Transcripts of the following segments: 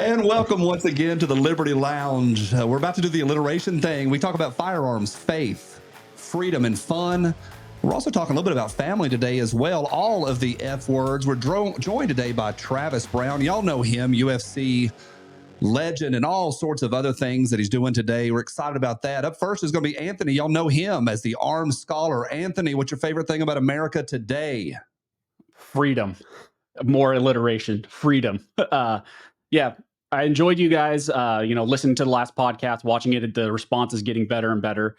And welcome once again to the Liberty Lounge. We're about to do the alliteration thing. We talk about firearms, faith, freedom, and fun. We're also talking a little bit about family today as well. All of the F words. We're joined today by Travis Browne. Y'all know him, UFC legend, and all sorts of other things that he's doing today. We're excited about that. Up first is going to be Anthony. Y'all know him as the arms scholar. Anthony, what's your favorite thing about America today? Freedom. More alliteration. Freedom. Yeah. I enjoyed you guys, listening to the last podcast, watching it. The response is getting better and better.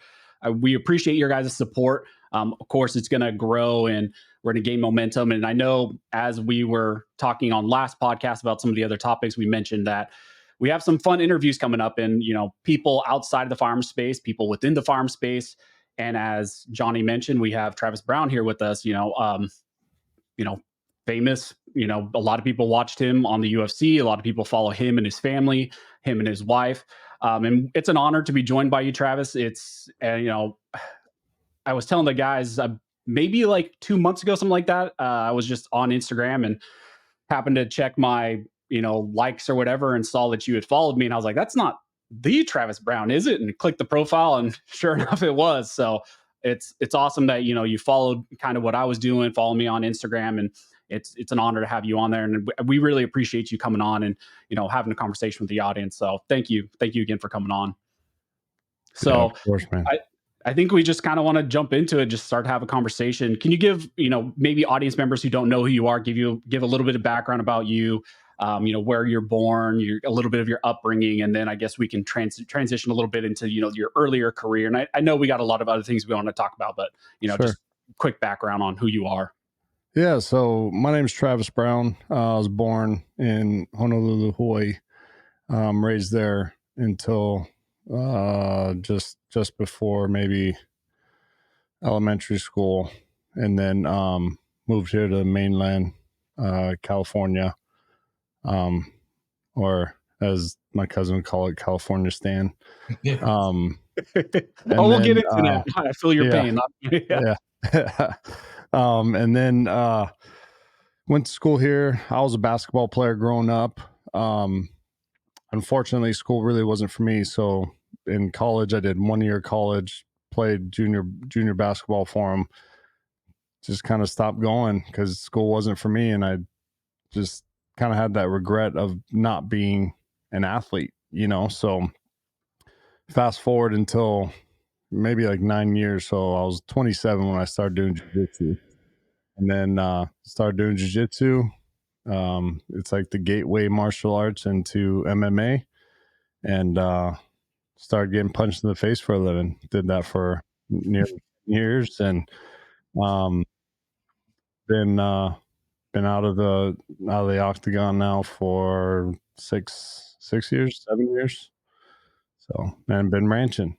We appreciate your guys' support. Of course, it's going to grow and we're going to gain momentum. And I know as we were talking on last podcast about some of the other topics, we mentioned that we have some fun interviews coming up and, people outside of the firearm space, people within the firearm space. And as Johnny mentioned, we have Travis Browne here with us, famous, a lot of people watched him on the UFC. A lot of people follow him and his family, him and his wife. And it's an honor to be joined by you, Travis. I was telling the guys maybe like 2 months ago, something like that. I was just on Instagram and happened to check my, likes or whatever and saw that you had followed me. And I was like, that's not the Travis Browne, is it? And clicked the profile and sure enough, it was. So it's awesome that, you followed kind of what I was doing, follow me on Instagram, and it's an honor to have you on there. And we really appreciate you coming on and, having a conversation with the audience. So thank you. Thank you again for coming on. So yeah, of course, man. I think we just kind of want to jump into it, just start to have a conversation. Can you give, maybe audience members who don't know who you are, give a little bit of background about you, where you're born, a little bit of your upbringing, and then I guess we can transition a little bit into, your earlier career. And I know we got a lot of other things we want to talk about, but, Sure. Just quick background on who you are. Yeah, so my name's Travis Browne. I was born in Honolulu, Hawaii. Raised there until just before maybe elementary school, and then moved here to mainland California, or as my cousin would call it, California Stan. We'll get into that. I feel your pain. Yeah. And then went to school here. I was a basketball player growing up. Unfortunately, school really wasn't for me. So in college, I did 1 year of college, played junior basketball for them. Just kind of stopped going because school wasn't for me. And I just kind of had that regret of not being an athlete, So fast forward until maybe like 9 years. So I was 27 when I started doing jiu-jitsu, and then started doing jiu-jitsu. It's like the gateway martial arts into MMA, and started getting punched in the face for a living. Did that for nearly years, and been out of the Octagon now for 7 years. So, and been ranching.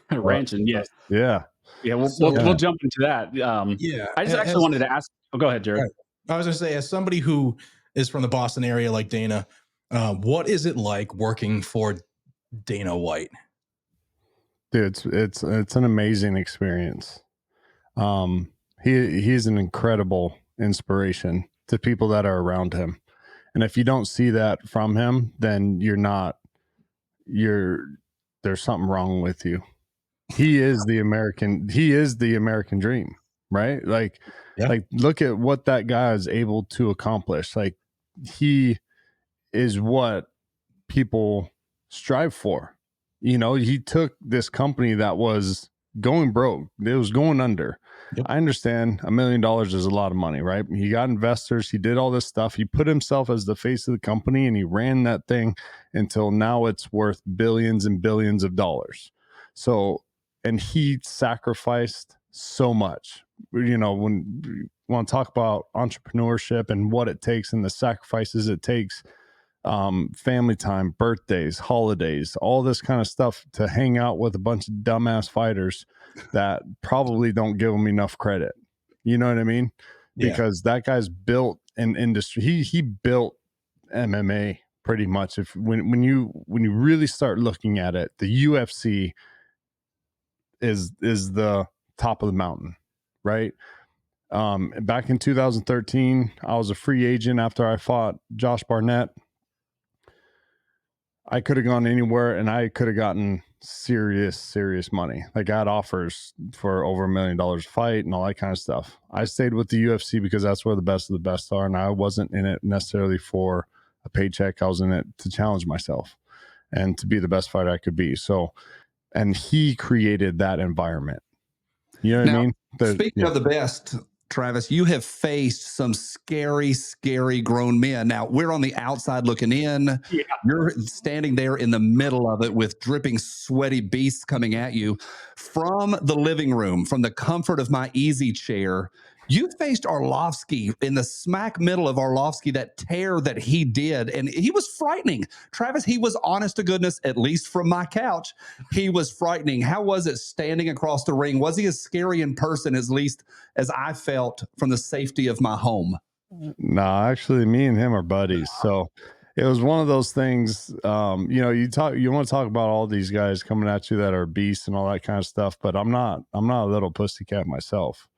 Ranching, yes. Yeah. Yeah, we'll jump into that. I just actually wanted to ask. Oh, go ahead, Jared. Right. I was going to say, as somebody who is from the Boston area like Dana, what is it like working for Dana White? Dude, it's an amazing experience. He's an incredible inspiration to people that are around him. And if you don't see that from him, then there's something wrong with you. He is the American dream, right? Like look at what that guy is able to accomplish. Like, he is what people strive for. He took this company that was going broke. It was going under. Yep. I understand $1 million is a lot of money, right? He got investors. He did all this stuff. He put himself as the face of the company, and he ran that thing until now it's worth billions and billions of dollars. So, and he sacrificed so much. When you want to talk about entrepreneurship and what it takes and the sacrifices it takes, family time, birthdays, holidays, all this kind of stuff, to hang out with a bunch of dumbass fighters that probably don't give him enough credit. You know what I mean? Yeah. Because that guy's built an industry. He built MMA pretty much. When you really start looking at it, the UFC is the top of the mountain, right? Back in 2013, I was a free agent after I fought Josh Barnett. I could have gone anywhere and I could have gotten serious money. Like I had offers for over $1 million a fight and all that kind of stuff. I stayed with the UFC because that's where the best of the best are. And I wasn't in it necessarily for a paycheck. I was in it to challenge myself and to be the best fighter I could be. So, and he created that environment. You know what I mean? Speaking of the best, Travis, you have faced some scary grown men. Now, we're on the outside looking in. Yeah. You're standing there in the middle of it with dripping, sweaty beasts coming at you from the living room, from the comfort of my easy chair. You faced Arlovsky in the smack middle of Arlovsky, that tear that he did, and he was frightening. Travis, he was honest to goodness, at least from my couch, he was frightening. How was it standing across the ring? Was he as scary in person, at least as I felt from the safety of my home? No, actually, me and him are buddies. So it was one of those things. You know, you want to talk about all these guys coming at you that are beasts and all that kind of stuff, but I'm not a little pussycat myself.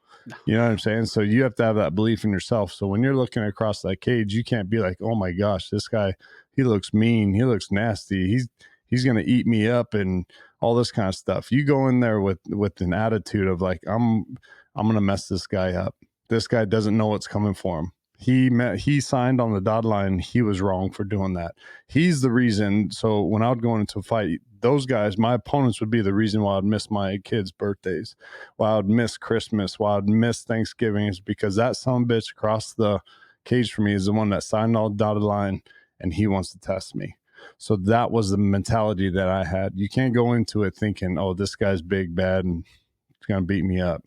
You know what I'm saying? So you have to have that belief in yourself. So when you're looking across that cage, you can't be like, oh my gosh, this guy, he looks mean. He looks nasty. He's going to eat me up and all this kind of stuff. You go in there with an attitude of like, I'm going to mess this guy up. This guy doesn't know what's coming for him. He signed on the dotted line. He was wrong for doing that. He's the reason. So when I would go into a fight, those guys, my opponents, would be the reason why I'd miss my kids' birthdays, why I'd miss Christmas, why I'd miss Thanksgiving, is because that son of a bitch across the cage for me is the one that signed on the dotted line, and he wants to test me. So that was the mentality that I had. You can't go into it thinking, oh, this guy's big, bad, and he's going to beat me up.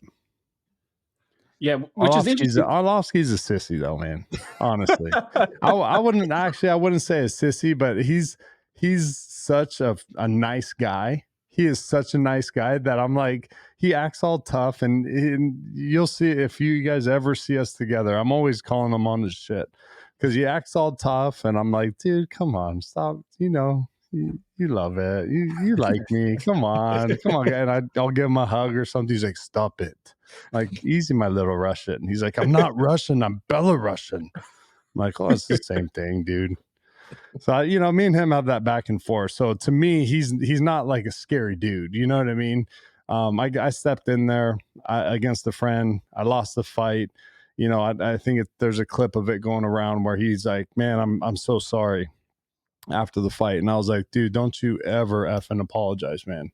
Yeah, which is interesting. Arlovsky's a sissy, though, man. Honestly, I wouldn't say a sissy, but he's such a nice guy. He is such a nice guy that I'm like, he acts all tough, and you'll see if you guys ever see us together. I'm always calling him on his shit because he acts all tough, and I'm like, dude, come on, stop. You know, you love it. You like me. Come on. And I'll give him a hug or something. He's like, stop it. Like, easy, my little Russian. He's like, I'm not Russian. I'm Belarusian. I'm like, oh, it's the same thing, dude. So, you know, me and him have that back and forth. So to me, he's not like a scary dude. You know what I mean? I stepped in there against a friend. I lost the fight. You know, I think there's a clip of it going around where he's like, man, I'm so sorry after the fight. And I was like, dude, don't you ever effing apologize, man.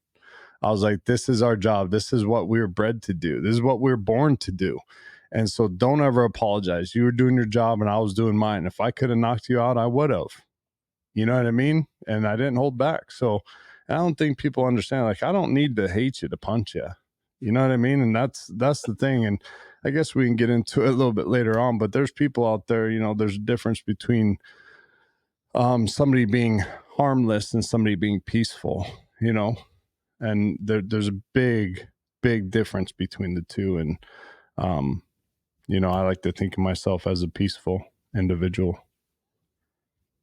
I was like, this is our job. This is what we were bred to do. This is what we were born to do. And so don't ever apologize. You were doing your job and I was doing mine. If I could have knocked you out, I would have. You know what I mean? And I didn't hold back. So I don't think people understand, like, I don't need to hate you to punch you. You know what I mean? And that's the thing. And I guess we can get into it a little bit later on, but there's people out there, you know, there's a difference between somebody being harmless and somebody being peaceful, you know, and there's a big difference between the two. And, you know, I like to think of myself as a peaceful individual.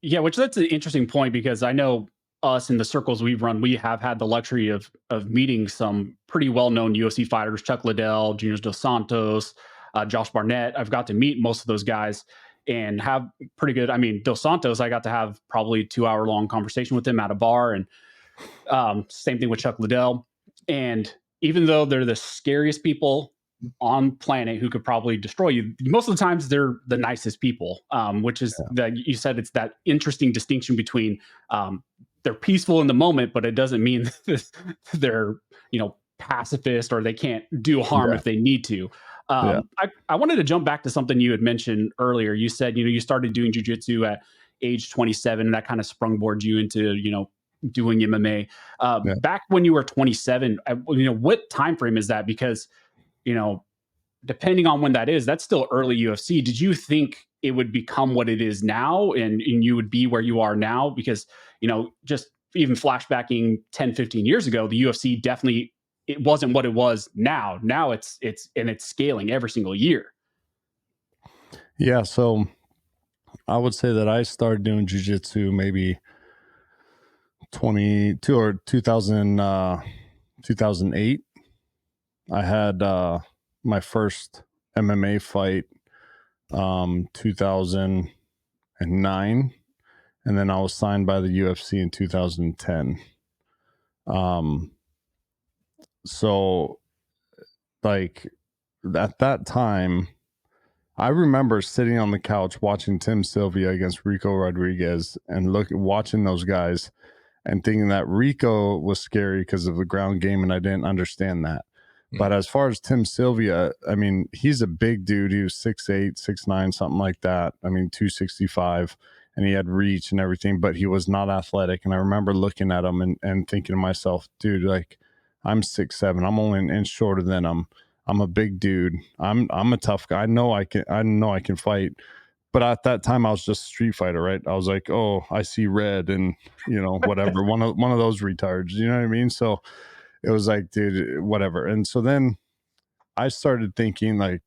Yeah, which that's an interesting point because I know us in the circles we've run, we have had the luxury of meeting some pretty well-known UFC fighters, Chuck Liddell, Junior Dos Santos, Josh Barnett. I've got to meet most of those guys and have pretty good. I mean, Dos Santos, I got to have probably 2-hour-long conversation with him at a bar, and same thing with Chuck Liddell. And even though they're the scariest people on planet who could probably destroy you, most of the times they're the nicest people, which is that you said it's that interesting distinction between they're peaceful in the moment, but it doesn't mean they're, you know, pacifist or they can't do harm if they need to. I wanted to jump back to something you had mentioned earlier. You said, you know, you started doing jiu-jitsu at age 27 and that kind of sprungboarded you into, you know, doing MMA. Back when you were 27, you know, what time frame is that? Because, you know, depending on when that is, that's still early UFC. Did you think it would become what it is now and you would be where you are now? Because, you know, just even flashbacking 10, 15 years ago, the UFC definitely, it wasn't what it was now. Now it's scaling every single year. Yeah. So I would say that I started doing jiu-jitsu maybe 22 or 2008. I had my first MMA fight 2009, and then I was signed by the UFC in 2010. So like at that time, I remember sitting on the couch watching Tim Sylvia against Rico Rodriguez and watching those guys and thinking that Rico was scary because of the ground game, and I didn't understand that. But as far as Tim Sylvia, I mean, he's a big dude. He was 6'8", 6'9", something like that. I mean, 265, and he had reach and everything, but he was not athletic. And I remember looking at him and thinking to myself, dude, like, I'm 6'7". I'm only an inch shorter than him. I'm a big dude. I'm a tough guy. I know I can fight. But at that time, I was just a street fighter, right? I was like, oh, I see red, and whatever. one of those retards, you know what I mean? So it was like, dude, whatever. And so then I started thinking, like,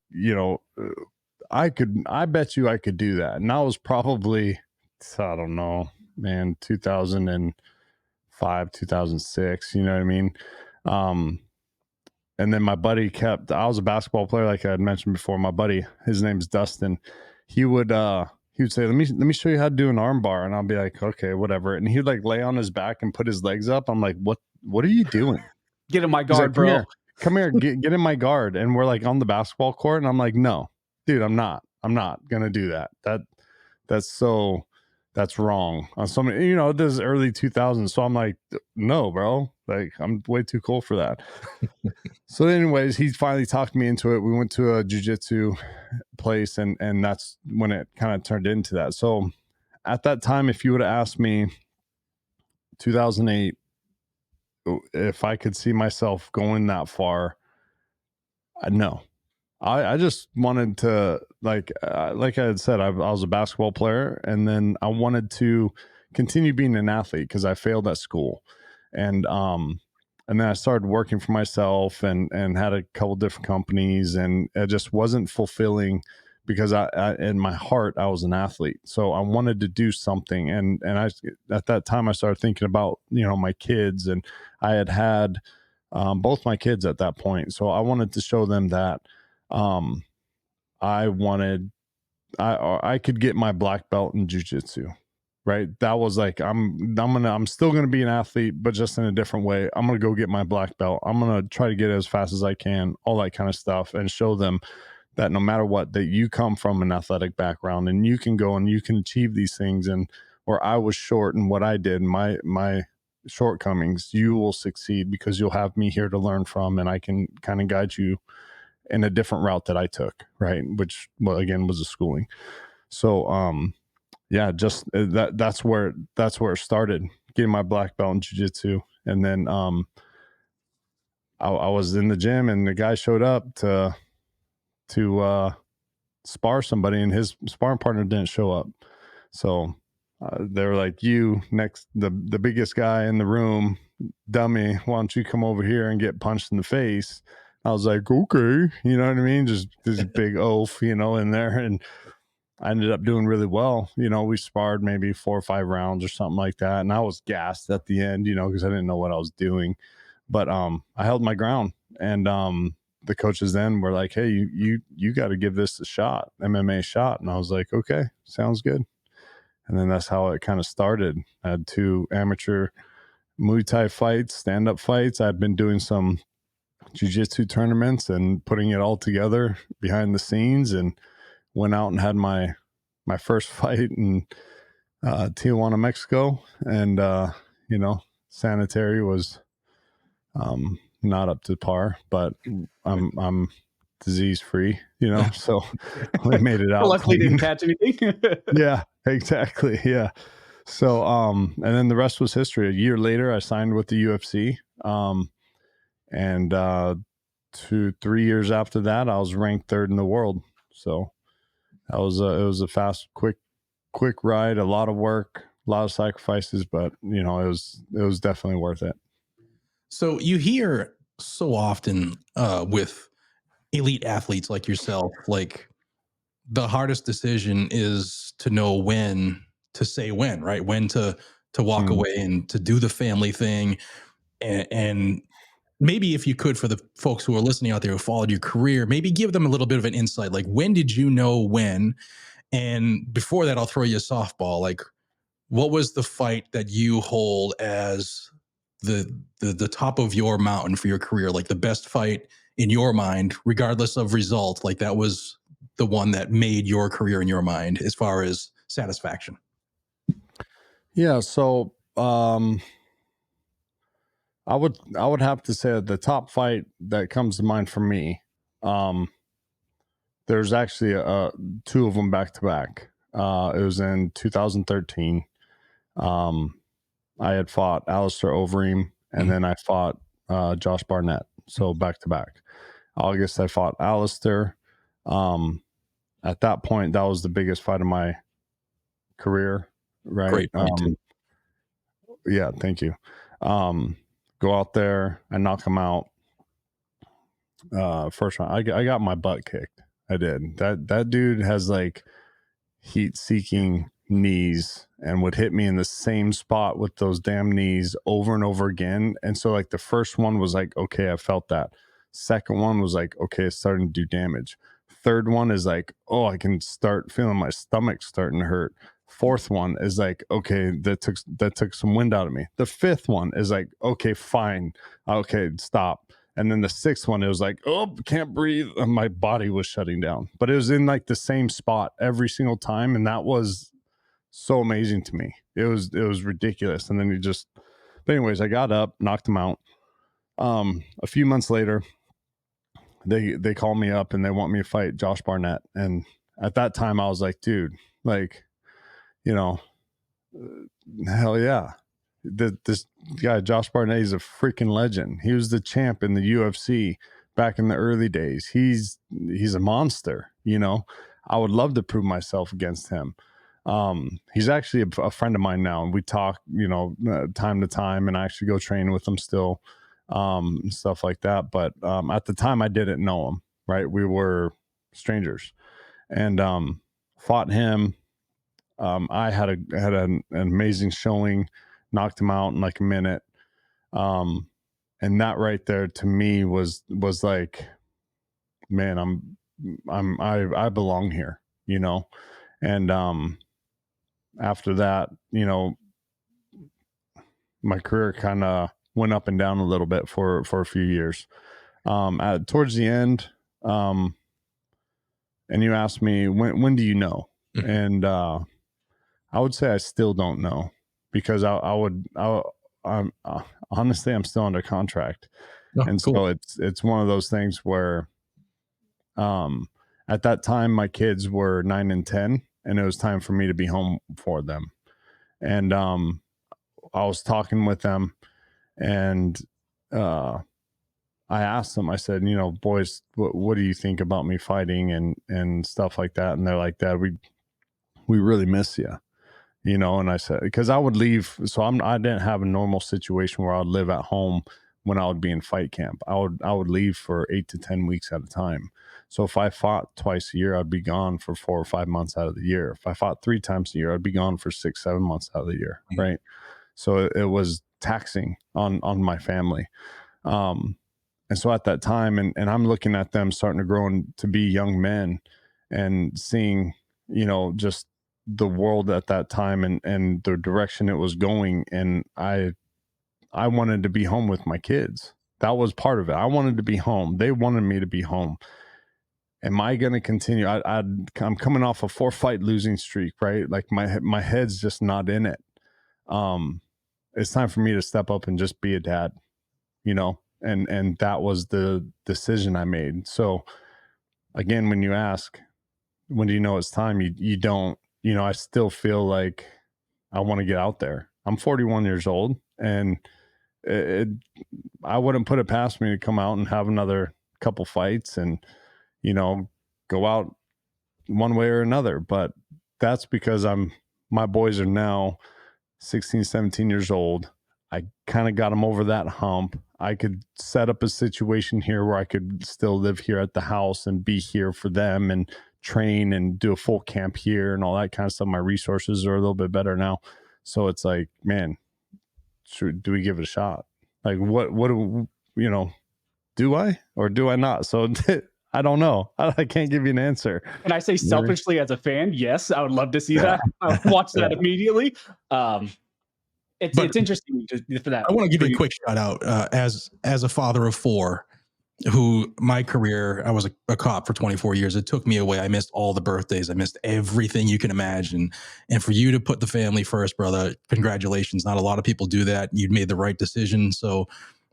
I bet you I could do that. And that was probably, I don't know, man, 2005, 2006, you know what I mean? And then my buddy I was a basketball player, like I had mentioned before. My buddy, his name's Dustin. He would say, let me show you how to do an arm bar. And I'll be like, okay, whatever. And he'd like lay on his back and put his legs up. I'm like, what are you doing? Get in my guard, like, bro. Come here, get in my guard. And we're like on the basketball court. And I'm like, no, dude, I'm not going to do that. That's wrong on so many, this is early 2000s. So I'm like, no, bro, like I'm way too cool for that. So anyways, he finally talked me into it. We went to a jiu-jitsu place, and that's when it kind of turned into that. So at that time, if you would have asked me 2008, if I could see myself going that far, no. I just wanted to, like I had said, I was a basketball player, and then I wanted to continue being an athlete because I failed at school. And then I started working for myself and had a couple different companies, and it just wasn't fulfilling because I in my heart, I was an athlete. So I wanted to do something. And I, at that time, I started thinking about, my kids, and I had both my kids at that point. So I wanted to show them that I could get my black belt in jiu-jitsu. Right. That was like, I'm still going to be an athlete, but just in a different way. I'm going to go get my black belt. I'm going to try to get it as fast as I can, all that kind of stuff, and show them that no matter what, that you come from an athletic background and you can go and you can achieve these things. And where I was short in what I did, my shortcomings, you will succeed because you'll have me here to learn from, and I can kind of guide you in a different route that I took. Right. Which, well, again, was a schooling. So, yeah, just that's where it started, getting my black belt in jiu-jitsu. And then I was in the gym, and the guy showed up to spar somebody, and his sparring partner didn't show up. So they were like, you next, the biggest guy in the room, dummy, why don't you come over here and get punched in the face? I was like, okay, you know what I mean? Just this big oaf, in there. And I ended up doing really well. We sparred maybe 4 or 5 rounds or something like that. And I was gassed at the end, because I didn't know what I was doing. But I held my ground. And the coaches then were like, hey, you got to give this a shot, MMA shot. And I was like, okay, sounds good. And then that's how it kind of started. I had 2 amateur Muay Thai fights, stand-up fights. I'd been doing some jiu-jitsu tournaments and putting it all together behind the scenes, and went out and had my first fight in Tijuana, Mexico. And, sanitary was not up to par, but I'm disease free, so we made it out. Luckily didn't catch anything. Yeah, exactly. Yeah. So, and then the rest was history. A year later, I signed with the UFC. And 2-3 years after that, I was ranked 3rd in the world. So that was it was a fast, quick ride, a lot of work, a lot of sacrifices, but it was definitely worth it. So you hear so often with elite athletes like yourself, like the hardest decision is to know when to say when, right? When to walk away and to do the family thing. And maybe if you could, for the folks who are listening out there who followed your career, maybe give them a little bit of an insight. Like, when did you know when? And before that, I'll throw you a softball. Like, what was the fight that you hold as the top of your mountain for your career, like the best fight in your mind, regardless of result? Like that was the one that made your career in your mind as far as satisfaction. Yeah. So, I would have to say that the top fight that comes to mind for me, there's actually two of them back to back. It was in 2013. I had fought Alistair Overeem, and then I fought Josh Barnett. So back to back. August, I fought Alistair. At that point, that was the biggest fight of my career. Right. Great fight too. Yeah. Thank you. Go out there and knock him out. First round, I got my butt kicked. I did. That dude has like heat-seeking knees and would hit me in the same spot with those damn knees over and over again. And so like the first one was like, okay, I felt that. Second one was like, okay, it's starting to do damage. Third one is like, oh, I can start feeling my stomach starting to hurt. Fourth one is like, okay, that took some wind out of me. The fifth one is like, okay, fine. Okay, stop. And then the sixth one, it was like, oh, can't breathe. And my body was shutting down. But it was in like the same spot every single time. And that was so amazing to me. It was ridiculous. And then but anyways, I got up, knocked him out. A few months later, they call me up and they want me to fight Josh Barnett. And at that time I was like, dude, like, hell yeah. This guy, Josh Barnett, is a freaking legend. He was the champ in the UFC back in the early days. He's a monster, I would love to prove myself against him. He's actually a friend of mine now, and we talk, time to time, and I actually go train with him still, stuff like that. But at the time I didn't know him, right? We were strangers, and fought him. I had an amazing showing, knocked him out in like a minute. And that right there to me was like, man, I belong here, and after that, my career kind of went up and down a little bit for a few years. Towards the end, and you asked me when do you know? And I would say I still don't know, because I'm honestly, I'm still under contract. And cool. So it's one of those things where, at that time my kids were 9 and 10, and it was time for me to be home for them. And, I was talking with them, and, I asked them, I said, boys, what do you think about me fighting and stuff like that? And they're like, Dad, we really miss you. And I said, because I would leave. So I didn't have a normal situation where I'd live at home when I would be in fight camp. I would leave for 8 to 10 weeks at a time. So if I fought twice a year, I'd be gone for 4 or 5 months out of the year. If I fought 3 times a year, I'd be gone for 6, 7 months out of the year. Mm-hmm. Right. So it was taxing on my family. And so at that time, and I'm looking at them starting to grow to be young men, and seeing, just the world at that time and the direction it was going. And I wanted to be home with my kids. That was part of it. I wanted to be home. They wanted me to be home. Am I going to continue? I'm coming off a 4-fight losing streak, right? Like my head's just not in it. It's time for me to step up and just be a dad, and that was the decision I made. So again, when you ask, when do you know it's time? You don't. I still feel like I want to get out there. I'm 41 years old, and I wouldn't put it past me to come out and have another couple fights and, go out one way or another. But that's because my boys are now 16, 17 years old. I kind of got them over that hump. I could set up a situation here where I could still live here at the house and be here for them and train and do a full camp here and all that kind of stuff. My resources are a little bit better now. So it's like, man, do we give it a shot? Like what do I, or do I not? So I don't know. I can't give you an answer. Can I say selfishly as a fan? Yes, I would love to see that. I would watch that immediately. It's interesting for that. I want to give you a quick shout out as a father of four. Who my career, I was a cop for 24 years. It took me away. I missed all the birthdays. I missed everything you can imagine. And for you to put the family first, brother, congratulations. Not a lot of people do that. You'd made the right decision. So,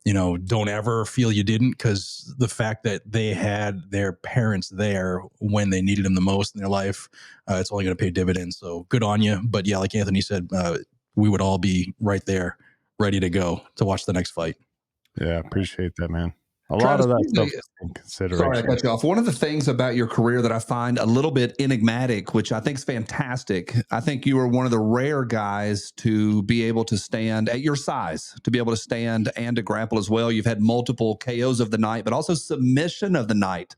don't ever feel you didn't, because the fact that they had their parents there when they needed them the most in their life, it's only going to pay dividends. So good on you. But yeah, like Anthony said, we would all be right there, ready to go to watch the next fight. Yeah, appreciate that, man. A lot of that stuff is in consideration. Sorry, I cut you off. One of the things about your career that I find a little bit enigmatic, which I think is fantastic, I think you are one of the rare guys to be able to stand at your size, to be able to stand and to grapple as well. You've had multiple KOs of the night, but also submission of the night.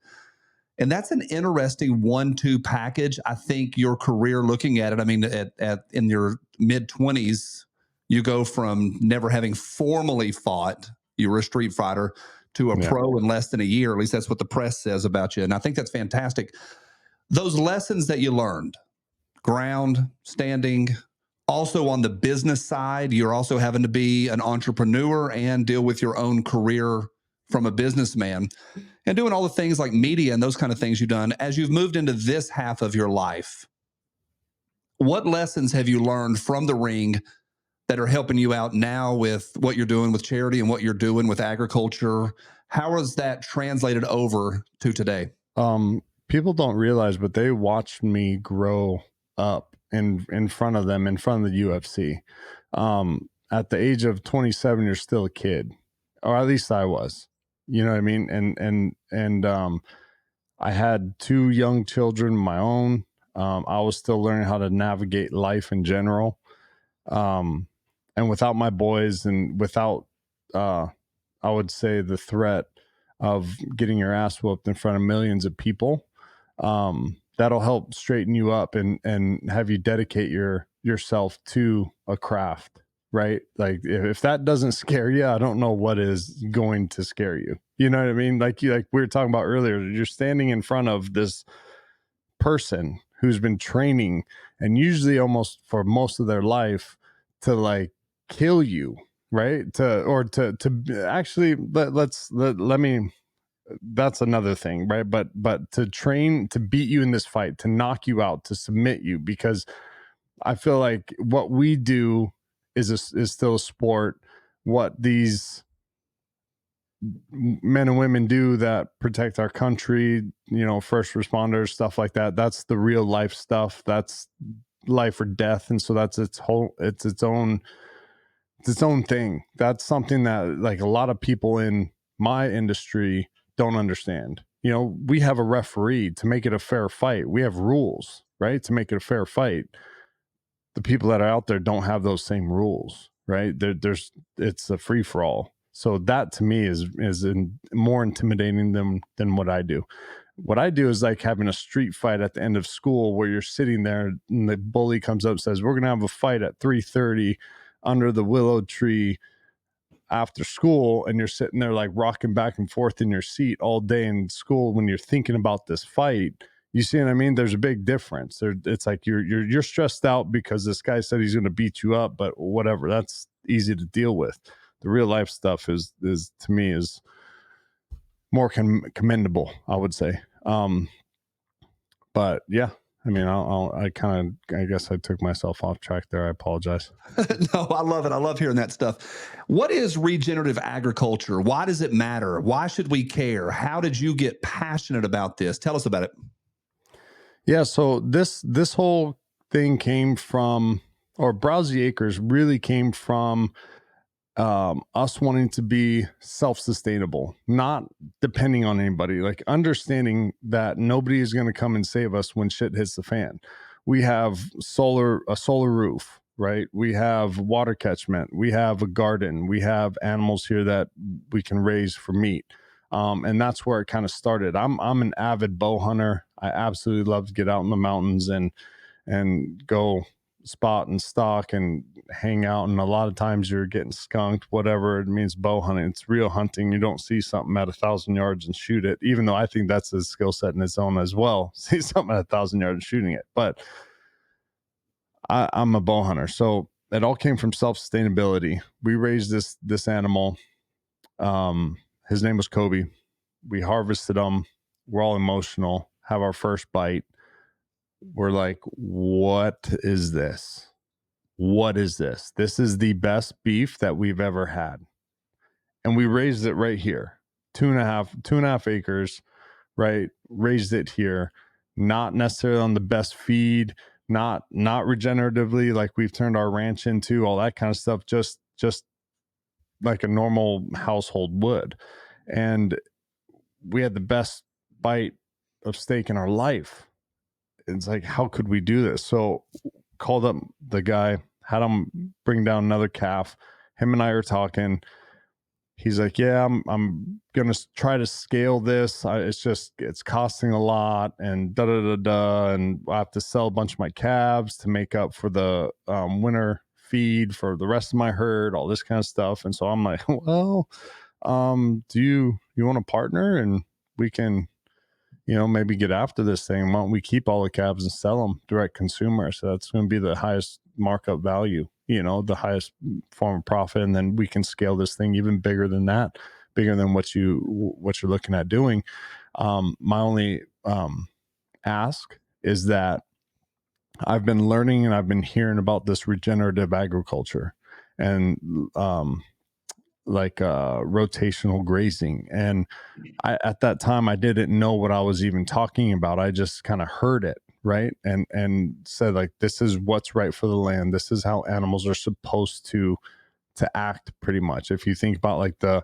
And that's an interesting 1-2 package. I think your career, looking at it, I mean, in your mid-20s, you go from never having formally fought, you were a street fighter, to a pro in less than a year. At least that's what the press says about you. And I think that's fantastic. Those lessons that you learned, ground, standing, also on the business side, you're also having to be an entrepreneur and deal with your own career from a businessman and doing all the things like media and those kind of things you've done. As you've moved into this half of your life, what lessons have you learned from the ring that are helping you out now with what you're doing with charity and what you're doing with agriculture? How is that translated over to today? People don't realize, but they watched me grow up in front of them, in front of the UFC. At the age of 27, you're still a kid, or at least I was. You know what I mean? And I had 2 young children of my own. I was still learning how to navigate life in general. And without my boys and without, I would say, the threat of getting your ass whooped in front of millions of people, that'll help straighten you up and have you dedicate yourself to a craft, right? Like if that doesn't scare you, I don't know what is going to scare you. You know what I mean? Like we were talking about earlier, you're standing in front of this person who's been training, and usually almost for most of their life, to like kill you, right? To actually let me, that's another thing, right? But to train to beat you in this fight, to knock you out, to submit you, because I feel like what we do is still a sport. What these men and women do that protect our country, first responders, stuff like that, that's the real life stuff. That's life or death. And so that's its own thing. That's something that like a lot of people in my industry don't understand. We have a referee to make it a fair fight. We have rules, right, to make it a fair fight. The people that are out there don't have those same rules, right? It's a free for all. So that to me is more intimidating than what I do. What I do is like having a street fight at the end of school where you're sitting there and the bully comes up and says, we're going to have a fight at 3:30 under the willow tree after school. And you're sitting there like rocking back and forth in your seat all day in school when you're thinking about this fight. You see what I mean? There's a big difference. It's like you're stressed out because this guy said he's going to beat you up, but whatever, that's easy to deal with. The real life stuff is to me is more commendable, I would say. But yeah, I mean, I guess I took myself off track there. I apologize. No, I love it. I love hearing that stuff. What is regenerative agriculture? Why does it matter? Why should we care? How did you get passionate about this? Tell us about it. Yeah. So this whole thing came from, or Brousey Acres really came from, us wanting to be self-sustainable, not depending on anybody, like understanding that nobody is going to come and save us when shit hits the fan. We have a solar roof, right? We have water catchment. We have a garden. We have animals here that we can raise for meat. And that's where it kind of started. I'm an avid bow hunter. I absolutely love to get out in the mountains and go spot and stalk and hang out, and a lot of times you're getting skunked, whatever it means. Bow hunting, it's real hunting. You don't see something at 1,000 yards and shoot it, even though I think that's a skill set in its own as well. See something at 1,000 yards and shooting it. But I'm a bow hunter, so it all came from self-sustainability. We raised this animal. His name was Kobe. We harvested him. We're all emotional, have our first bite. We're like, what is this? What is this? This is the best beef that we've ever had. And we raised it right here. 2.5 acres, right? Raised it here. Not necessarily on the best feed, not regeneratively like we've turned our ranch into, all that kind of stuff, just like a normal household would. And we had the best bite of steak in our life. It's like, how could we do this? So called up the guy, had him bring down another calf. Him and I are talking. He's like, yeah, I'm going to try to scale this. It's costing a lot and and I have to sell a bunch of my calves to make up for the winter feed for the rest of my herd, all this kind of stuff. And so I'm like, well, do you want to partner and we can, maybe get after this thing? Why don't we keep all the calves and sell them direct consumer? So that's going to be the highest markup value, the highest form of profit. And then we can scale this thing even bigger than that, bigger than what you're looking at doing. My only ask is that I've been learning and I've been hearing about this regenerative agriculture and rotational grazing. And at that time, I didn't know what I was even talking about. I just kind of heard it, right? And said, like, this is what's right for the land. This is how animals are supposed to act, pretty much. If you think about like the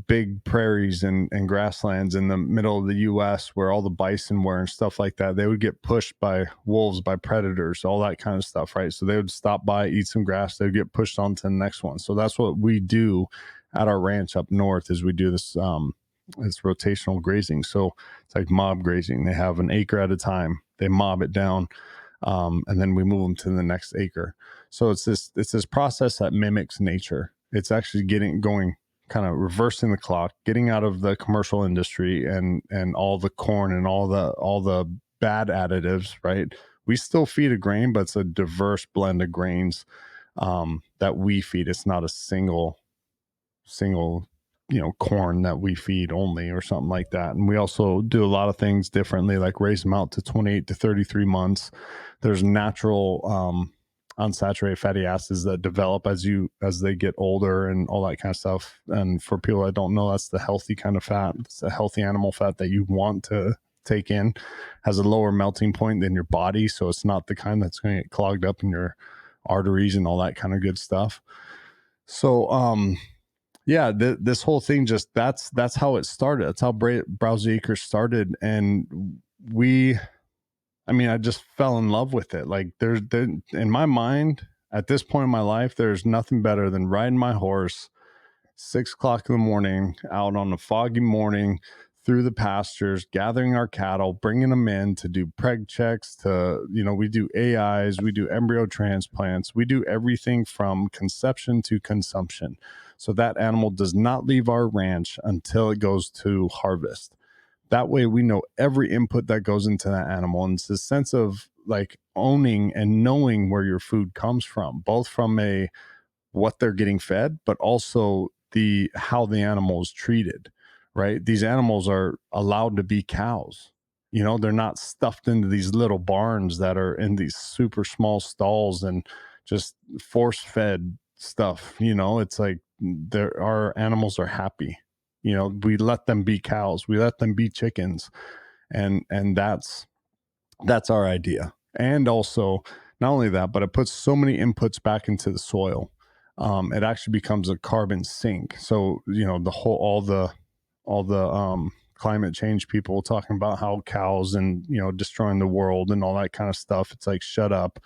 big prairies and grasslands in the middle of the US where all the bison were and stuff like that, they would get pushed by wolves, by predators, all that kind of stuff, right? So they would stop by, eat some grass, they would get pushed on to the next one. So that's what we do at our ranch up north, is we do this it's rotational grazing. So it's like mob grazing. They have an acre at a time, they mob it down, and then we move them to the next acre. So it's this process that mimics nature. It's actually going kind of reversing the clock, getting out of the commercial industry and all the corn and all the bad additives, right? We still feed a grain, but it's a diverse blend of grains that we feed. It's not a single corn that we feed only or something like that. And we also do a lot of things differently, like raise them out to 28 to 33 months. There's natural unsaturated fatty acids that develop as they get older and all that kind of stuff. And for people that don't know, that's the healthy kind of fat. It's a healthy animal fat that you want to take in. Has a lower melting point than your body, so it's not the kind that's going to get clogged up in your arteries and all that kind of good stuff. So this whole thing, just that's how it started. That's how Brousey Acres started. And I just fell in love with it. Like there in my mind at this point in my life, there's nothing better than riding my horse 6 o'clock in the morning out on a foggy morning through the pastures, gathering our cattle, bringing them in to do preg checks, we do AIs, we do embryo transplants, we do everything from conception to consumption. So that animal does not leave our ranch until it goes to harvest. That way we know every input that goes into that animal. And it's a sense of like owning and knowing where your food comes from, both from what they're getting fed, but also how the animal is treated, right? These animals are allowed to be cows. They're not stuffed into these little barns that are in these super small stalls and just force fed stuff. It's like our animals are happy. We let them be cows, we let them be chickens, and that's our idea. And also, not only that, but it puts so many inputs back into the soil. It actually becomes a carbon sink. So all the climate change people talking about how cows and destroying the world and all that kind of stuff. It's like, shut up.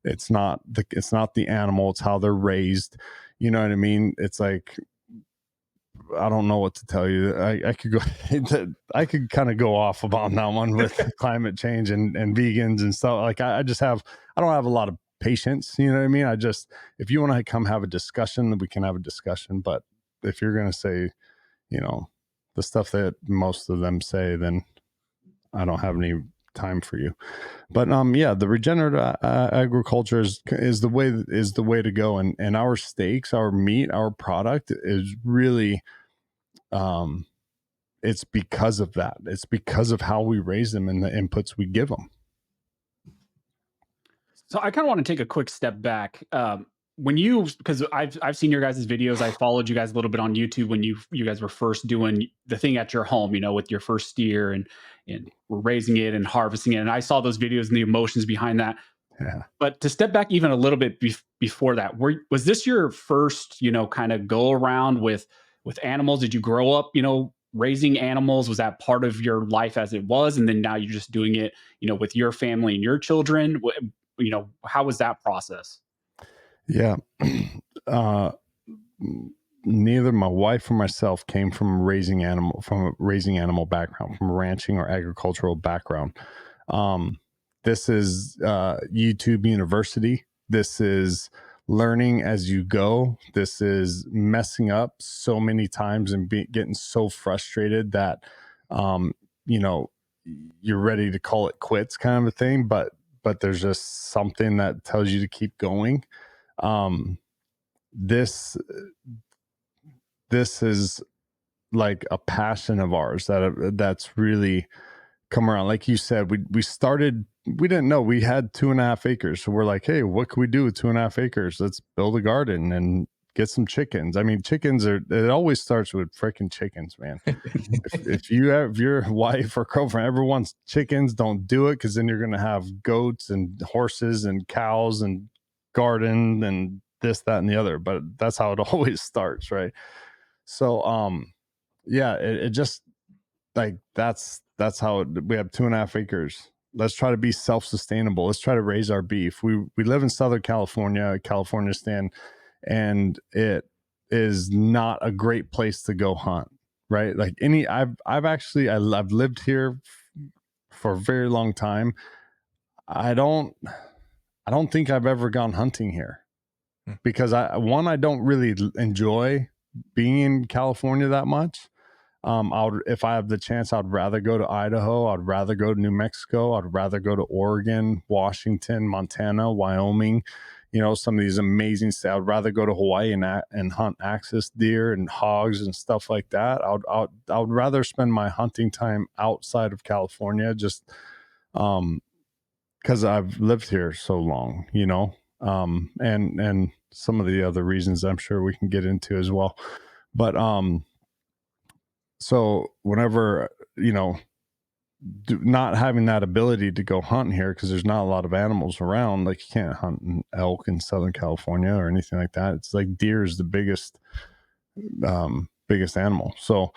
It's not the animal, it's how they're raised. You know what I mean? It's like, I don't know what to tell you. I could kind of go off about that one with climate change and vegans and stuff. Like I don't have a lot of patience. You know what I mean? If you want to come have a discussion, then we can have a discussion. But if you're going to say, the stuff that most of them say, then I don't have any time for you. But the regenerative agriculture is the way to go. And our steaks, our meat, our product is really, it's because of that. It's because of how we raise them and the inputs we give them. So I kind of want to take a quick step back. Because I've seen your guys' videos, I followed you guys a little bit on YouTube when you guys were first doing the thing at your home, with your first steer and we're raising it and harvesting it. And I saw those videos and the emotions behind that. Yeah. But to step back even a little bit before that, was this your first, kind of go around with animals? Did you grow up, raising animals? Was that part of your life as it was? And then now you're just doing it, with your family and your children? How was that process? Yeah. Neither my wife or myself came from a raising animal background, from a ranching or agricultural background. This is YouTube University. This is learning as you go. This is messing up so many times and getting so frustrated that, you're ready to call it quits, kind of a thing. But there's just something that tells you to keep going. This is like a passion of ours that's really come around. Like you said, we started, we didn't know we had 2.5 acres. So we're like, hey, what can we do with 2.5 acres? Let's build a garden and get some chickens. I mean, it always starts with freaking chickens, man. if your wife or girlfriend ever wants chickens, don't do it. Cause then you're going to have goats and horses and cows and garden and this, that, and the other. But that's how it always starts. Right. So, it just like, that's how we have 2.5 acres. Let's try to be self-sustainable. Let's try to raise our beef. We live in Southern California, Californistan, and it is not a great place to go hunt, right? Like I've lived here for a very long time. I don't think I've ever gone hunting here because I don't really enjoy being in California that much. If I have the chance, I'd rather go to Idaho. I'd rather go to New Mexico. I'd rather go to Oregon, Washington, Montana, Wyoming. Some of these amazing states. I'd rather go to Hawaii and hunt axis deer and hogs and stuff like that. I would rather spend my hunting time outside of California, just because I've lived here so long. And some of the other reasons I'm sure we can get into as well. But so whenever, not having that ability to go hunt here, because there's not a lot of animals around, like you can't hunt an elk in Southern California or anything like that. It's like deer is the biggest animal. So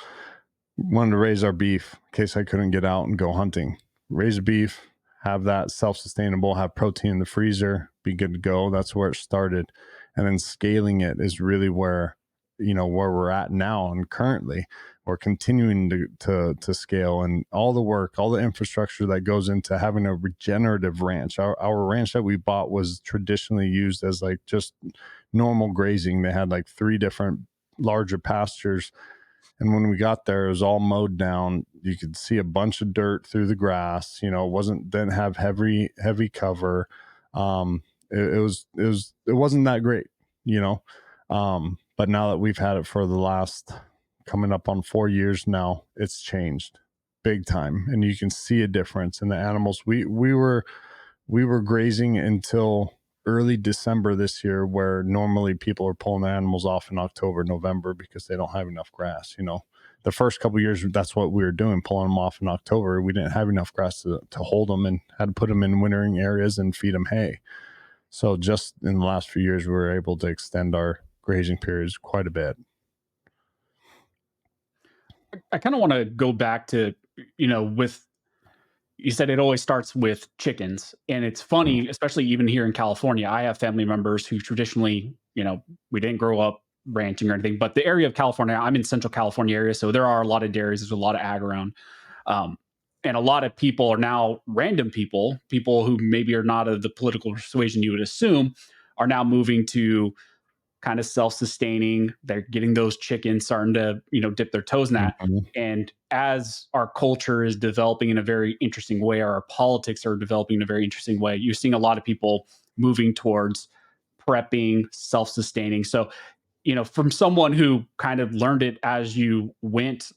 wanted to raise our beef in case I couldn't get out and go hunting. Raise a beef, have that self-sustainable, have protein in the freezer, be good to go. That's where it started. And then scaling it is really where we're at now. And currently we're continuing to scale, and all the work, all the infrastructure that goes into having a regenerative ranch. Our ranch that we bought was traditionally used as like just normal grazing. They had like 3 different larger pastures. And when we got there, it was all mowed down. You could see a bunch of dirt through the grass, didn't have heavy cover. It wasn't that great, but now that we've had it for the last coming up on 4 years now, it's changed big time. And you can see a difference in the animals. We were grazing until early December this year, where normally people are pulling the animals off in October, November, because they don't have enough grass. The first couple of years, that's what we were doing, pulling them off in October. We didn't have enough grass to hold them, and had to put them in wintering areas and feed them hay. So just in the last few years, we were able to extend our grazing periods quite a bit. I kind of want to go back to, with, you said it always starts with chickens. And it's funny, especially even here in California, I have family members who traditionally, we didn't grow up ranching or anything, but the area of California, I'm in Central California area. So there are a lot of dairies. There's a lot of ag around. And a lot of people are now random people who maybe are not of the political persuasion you would assume, are now moving to kind of self-sustaining. They're getting those chickens starting to, dip their toes in that. Mhm. And as our culture is developing in a very interesting way, or our politics are developing in a very interesting way, you're seeing a lot of people moving towards prepping, self-sustaining. So, from someone who kind of learned it as you went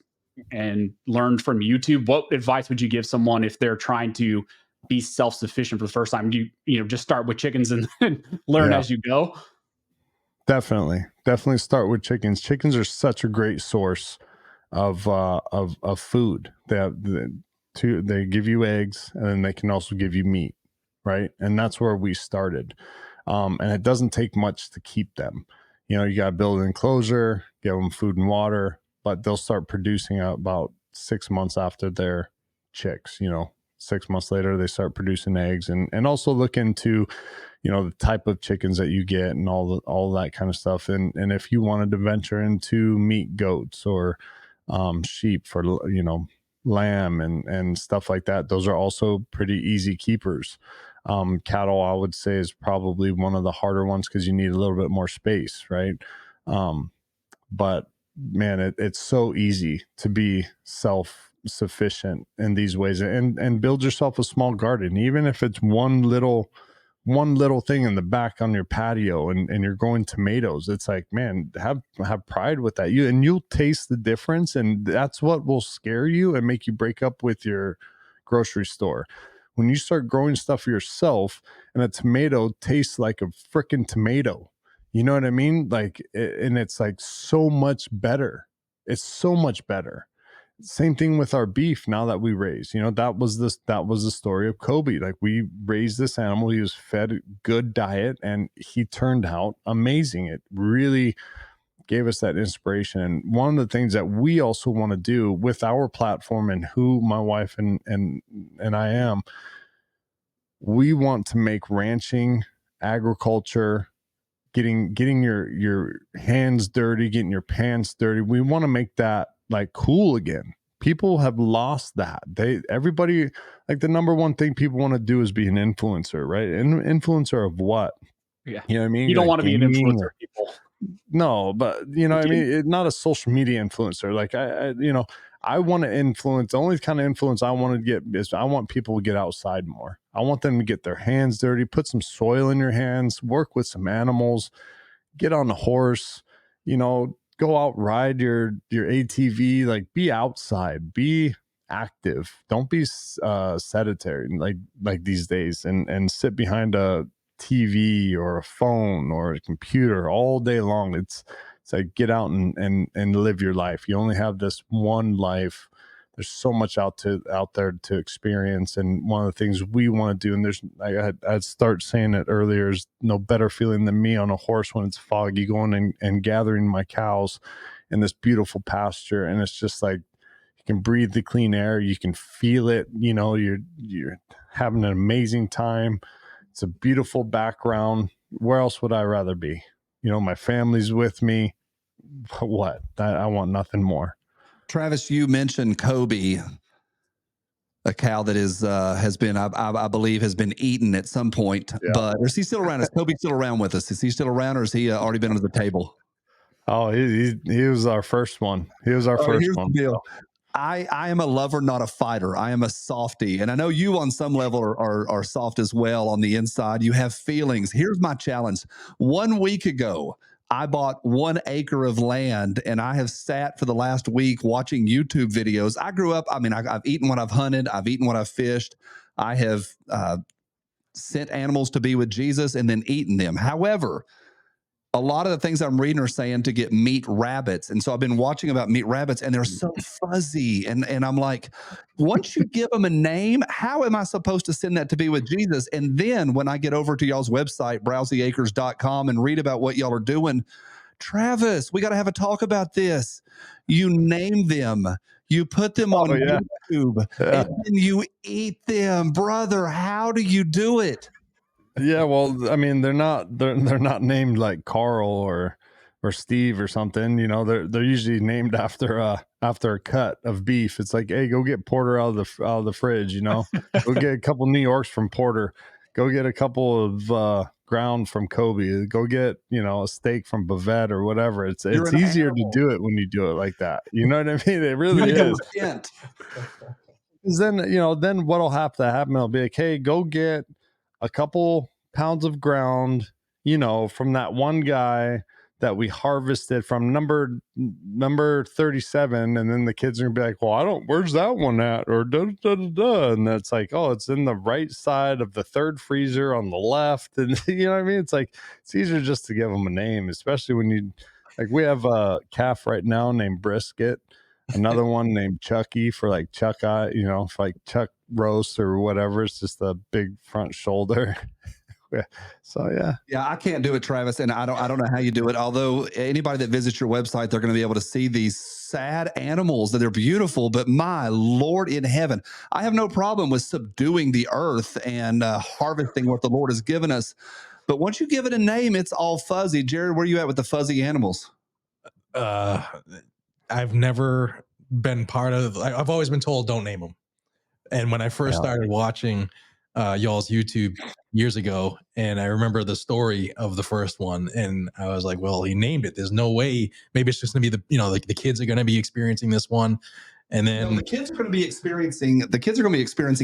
and learned from YouTube, what advice would you give someone if they're trying to be self-sufficient for the first time? Do you just start with chickens and learn Yeah. as you go? Definitely start with chickens. Chickens are such a great source of food. They give you eggs, and then they can also give you meat, right? And that's where we started. And it doesn't take much to keep them. You got to build an enclosure, give them food and water, but they'll start producing about 6 months after their chicks. 6 months later, they start producing eggs, and also look into the type of chickens that you get and all that kind of stuff. And if you wanted to venture into meat goats or sheep for, lamb and stuff like that, those are also pretty easy keepers. Cattle, I would say, is probably one of the harder ones because you need a little bit more space, right? But man, it's so easy to be self-sufficient in these ways, and build yourself a small garden, even if it's one little thing in the back on your patio, and you're growing tomatoes. It's like, man, have pride with that. You'll taste the difference, and that's what will scare you and make you break up with your grocery store. When you start growing stuff for yourself, and a tomato tastes like a freaking tomato, you know what I mean? Like, and it's like so much better. It's so much better. Same thing with our beef. Now that we raise, that was the story of Kobe. Like, we raised this animal, he was fed a good diet, and he turned out amazing. It really gave us that inspiration. And one of the things that we also want to do with our platform, and who my wife and I am, we want to make ranching, agriculture, getting your hands dirty, getting your pants dirty. We want to make that like cool again. People have lost that. Everybody, like, the number one thing people want to do is be an influencer, right? An influencer of what? Yeah. You know what I mean? You don't Like want to be an gaming influencer, people. No, but what I mean? Not a social media influencer. Like, I want to influence. The only kind of influence I want to get is I want people to get outside more. I want them to get their hands dirty, put some soil in your hands, work with some animals, get on a horse, go out, ride your ATV, like, be outside, be active. Don't be sedentary like these days, and sit behind a TV or a phone or a computer all day long. It's like, get out and live your life. You only have this one life. There's so much out there to experience. And one of the things we want to do, and I'd start saying it earlier, is no better feeling than me on a horse when it's foggy, going and gathering my cows in this beautiful pasture. And it's just like, you can breathe the clean air, you can feel it, you're having an amazing time. It's a beautiful background. Where else would I rather be? My family's with me. What? I want nothing more. Travis, you mentioned Kobe, a cow that has been, I believe, has been eaten at some point. Yeah. But is he still around? Is Kobe still around with us? Is he still around, or has he already been under the table? Oh, he was our first one. He was our first Here's one. the deal. I am a lover, not a fighter. I am a softie. And I know you on some level are soft as well on the inside. You have feelings. Here's my challenge. 1 week ago, I bought 1 acre of land, and I have sat for the last week watching YouTube videos. I grew up, I've eaten what I've hunted. I've eaten what I've fished. I have sent animals to be with Jesus and then eaten them. However, a lot of the things I'm reading are saying to get meat rabbits. And so I've been watching about meat rabbits, and they're so fuzzy. And I'm like, once you give them a name, how am I supposed to send that to be with Jesus? And then when I get over to y'all's website, brouseyacres.com, and read about what y'all are doing, Travis, we got to have a talk about this. You name them, you put them on YouTube, and then you eat them. Brother, how do you do it? Yeah, well, they're not named like Carl or Steve or something. They're usually named after after a cut of beef. It's like, hey, go get Porter out of the fridge, you know. Go get a couple New Yorks from Porter. Go get a couple of ground from Kobe. Go get, you know, a steak from Bavette or whatever. It's You're an easier animal. to do it when you do it like that. You know what I mean? It You really gotta is. repent. 'Cause then, you know, then what'll have to happen? It'll be like, hey, go get a couple pounds of ground, you know, from that one guy that we harvested from number 37. And then the kids are gonna be like, well, where's that one at? Or da da da da. And it's like, oh, it's in the right side of the third freezer on the left. And you know what I mean? It's like, it's easier just to give them a name, especially when you, like, we have a calf right now named Brisket, another one named Chucky for like Chuck Eye, you know, for like Chuck roast or whatever. It's just a big front shoulder. Yeah. So Yeah, I can't do it, Travis, and I don't know how you do it. Although anybody that visits your website, they're going to be able to see these sad animals that they're beautiful. But my Lord in heaven, I have no problem with subduing the earth and harvesting what the Lord has given us. But once you give it a name, it's all fuzzy. Jared, where are you at with the fuzzy animals? I've never been part of. I've always been told don't name them. And when I first started watching y'all's YouTube years ago, and I remember the story of the first one, and I was like, well, he named it. There's no way. Maybe it's just going to be the kids are going to be experiencing this one. And then the kids are going to be experiencing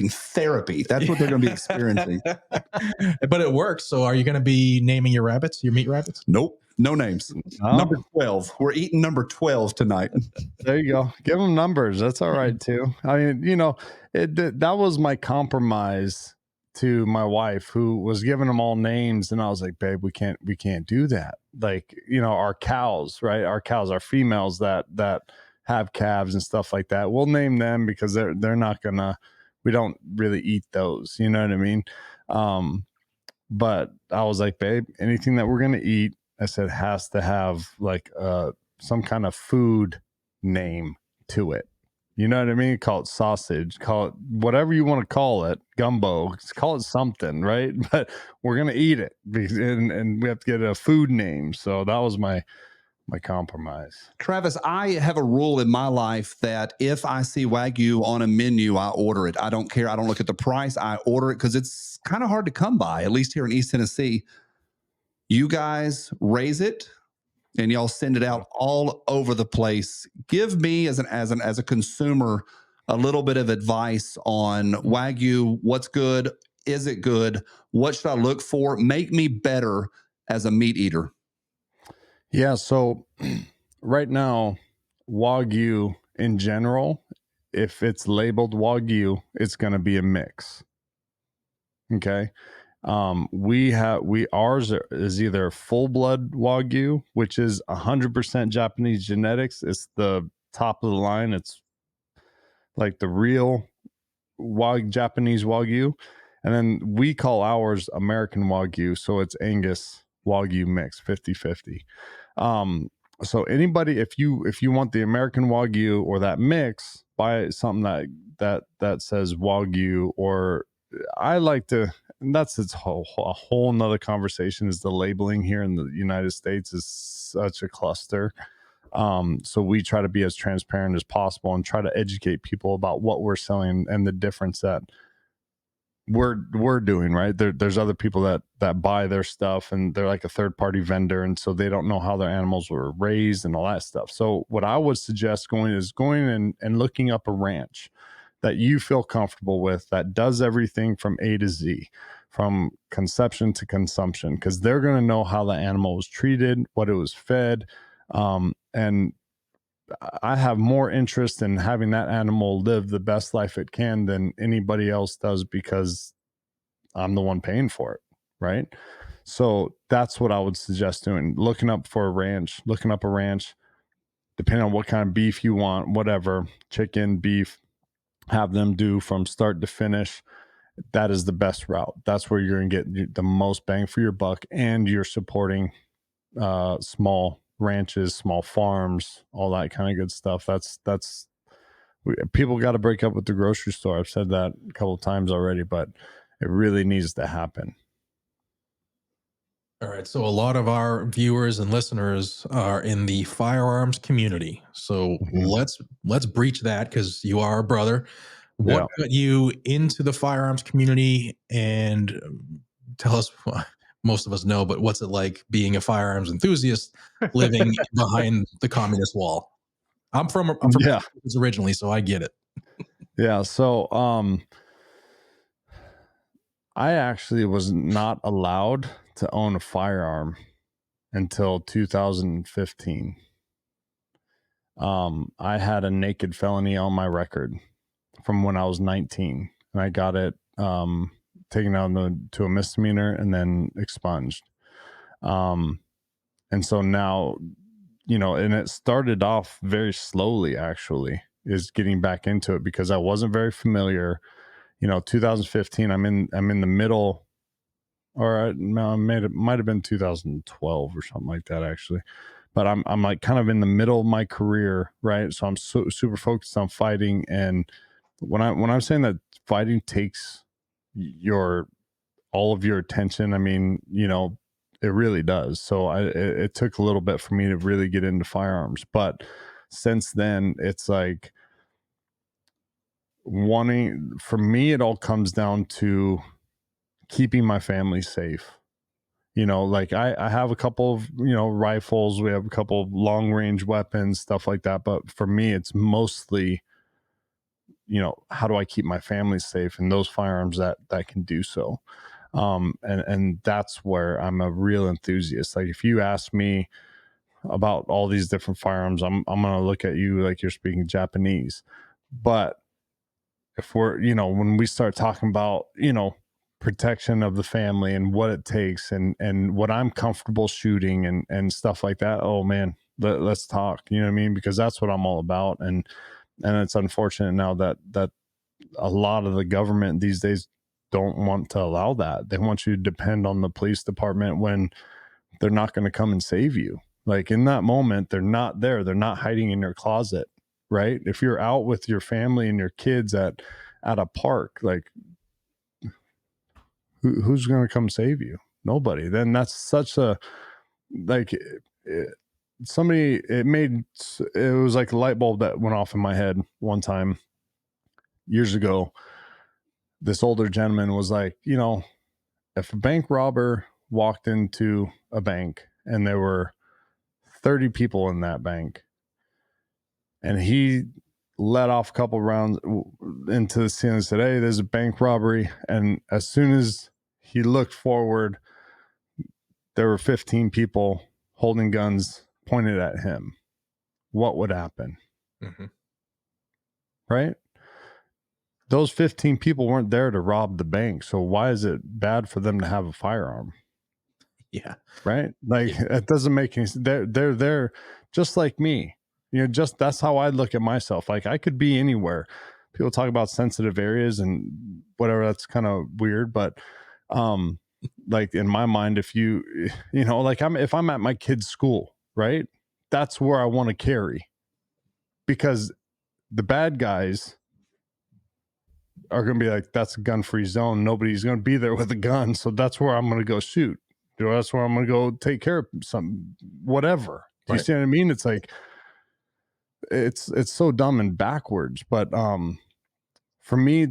therapy. That's what they're going to be experiencing. But it works. So are you going to be naming your rabbits, your meat rabbits? Nope. No names. Oh. Number 12. We're eating number 12 tonight. There you go. Give them numbers. That's all right too. I mean, you know, that was my compromise to my wife, who was giving them all names, and I was like, babe, we can't do that. Like, you know, our cows, right? Our cows, our females that have calves and stuff like that. We'll name them because they're not gonna. We don't really eat those. You know what I mean? But I was like, babe, anything that we're gonna eat, I said, has to have like some kind of food name to it. You know what I mean? Call it sausage, call it whatever you want to call it, gumbo, call it something, right? But we're gonna eat it, and we have to get a food name. So that was my compromise. Travis, I have a rule in my life that if I see Wagyu on a menu, I order it. I don't care. I don't look at the price. I order it because it's kind of hard to come by, at least here in East Tennessee. You guys raise it and y'all send it out all over the place. Give me as a consumer a little bit of advice on Wagyu. What's good? Is it good? What should I look for? Make me better as a meat eater. Yeah. So right now, Wagyu in general, if it's labeled Wagyu, it's going to be a mix. Okay. Ours is either full blood Wagyu, which is 100% Japanese genetics. It's the top of the line. It's like the real Japanese Wagyu. And then we call ours American Wagyu. So it's Angus Wagyu mix 50-50. So anybody, if you want the American Wagyu or that mix, buy something that says Wagyu. Or I like to, and that's a whole nother conversation, is the labeling here in the United States is such a cluster. So we try to be as transparent as possible and try to educate people about what we're selling and the difference that we're doing, right? There's other people that buy their stuff and they're like a third party vendor, and so they don't know how their animals were raised and all that stuff. So what I would suggest going and looking up a ranch that you feel comfortable with, that does everything from A to Z, from conception to consumption, because they're going to know how the animal was treated, what it was fed. And I have more interest in having that animal live the best life it can than anybody else does, because I'm the one paying for it, right? So that's what I would suggest doing. Looking up a ranch, depending on what kind of beef you want, whatever, chicken, beef, have them do from start to finish. That is the best route. That's where you're going to get the most bang for your buck, and you're supporting small ranches, small farms, all that kind of good stuff. People got to break up with the grocery store. I've said that a couple of times already, but it really needs to happen. All right. So a lot of our viewers and listeners are in the firearms community. So let's breach that because you are a brother. What got you into the firearms community? And tell us, most of us know, but what's it like being a firearms enthusiast living behind the communist wall? I'm from originally, so I get it. Yeah. So I actually was not allowed to own a firearm until 2015. I had a naked felony on my record from when I was 19, and I got it taken out to a misdemeanor and then expunged. And so now, and it started off very slowly, actually, is getting back into it because I wasn't very familiar. 2015, I'm in the middle, or it might have been 2012 or something like that, actually. But I'm like kind of in the middle of my career, right? So I'm super focused on fighting. And when I'm saying that fighting takes all of your attention, I mean, it really does. So it took a little bit for me to really get into firearms. But since then, it's like for me, it all comes down to keeping my family safe. Like I have a couple of, rifles, we have a couple of long range weapons, stuff like that. But for me, it's mostly, how do I keep my family safe, and those firearms that can do so. And that's where I'm a real enthusiast. Like if you ask me about all these different firearms, I'm going to look at you like you're speaking Japanese. But if we're, when we start talking about, protection of the family and what it takes and what I'm comfortable shooting and stuff like that, oh man, let's talk, you know what I mean? Because that's what I'm all about. And it's unfortunate now that a lot of the government these days don't want to allow that. They want you to depend on the police department when they're not going to come and save you. Like in that moment, they're not there. They're not hiding in your closet, right? If you're out with your family and your kids at a park, like who's going to come save you? Nobody. Then that's such a, like, it was like a light bulb that went off in my head one time years ago. This older gentleman was like, if a bank robber walked into a bank and there were 30 people in that bank and he let off a couple rounds into the scene and said, hey, there's a bank robbery. And as soon as he looked forward, there were 15 people holding guns pointed at him. What would happen? Mm-hmm. Right? Those 15 people weren't there to rob the bank. So why is it bad for them to have a firearm? Yeah. Right. Like it doesn't make any sense. They're there just like me. Just that's how I look at myself. Like I could be anywhere. People talk about sensitive areas and whatever. That's kind of weird. But like in my mind, if if I'm at my kid's school, right, that's where I want to carry, because the bad guys are going to be like, that's a gun-free zone. Nobody's going to be there with a gun. So that's where I'm going to go shoot. That's where I'm going to go take care of some, whatever. Do you see what I mean? It's like, it's so dumb and backwards. But for me,